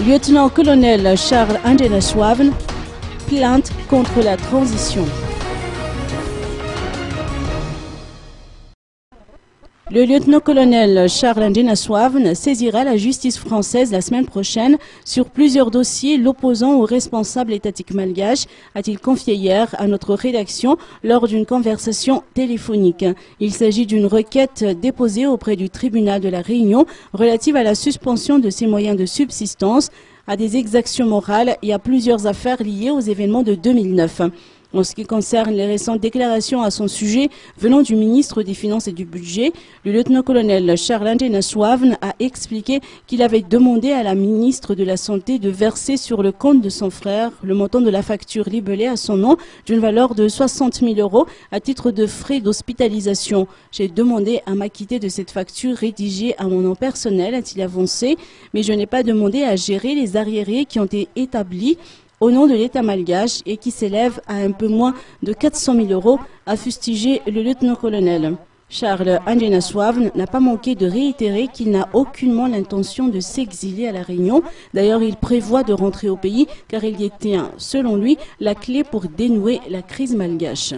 Lieutenant-colonel Charles Andenaswaven, plainte contre la transition. Le lieutenant-colonel Charles Andenaswaven saisira la justice française la semaine prochaine sur plusieurs dossiers l'opposant aux responsables étatiques malgaches, a-t-il confié hier à notre rédaction lors d'une conversation téléphonique. Il s'agit d'une requête déposée auprès du tribunal de la Réunion relative à la suspension de ses moyens de subsistance, à des exactions morales et à plusieurs affaires liées aux événements de 2009. En ce qui concerne les récentes déclarations à son sujet venant du ministre des Finances et du Budget, le lieutenant-colonel Charles Andenaswaven a expliqué qu'il avait demandé à la ministre de la Santé de verser sur le compte de son frère le montant de la facture libellée à son nom d'une valeur de 60 000 € à titre de frais d'hospitalisation. J'ai demandé à m'acquitter de cette facture rédigée à mon nom personnel, a-t-il avancé, mais je n'ai pas demandé à gérer les arriérés qui ont été établis au nom de l'État malgache et qui s'élève à un peu moins de 400 000 €, a fustigé le lieutenant-colonel. Charles Andenaswaven n'a pas manqué de réitérer qu'il n'a aucunement l'intention de s'exiler à La Réunion. D'ailleurs, il prévoit de rentrer au pays car il y était, selon lui, la clé pour dénouer la crise malgache.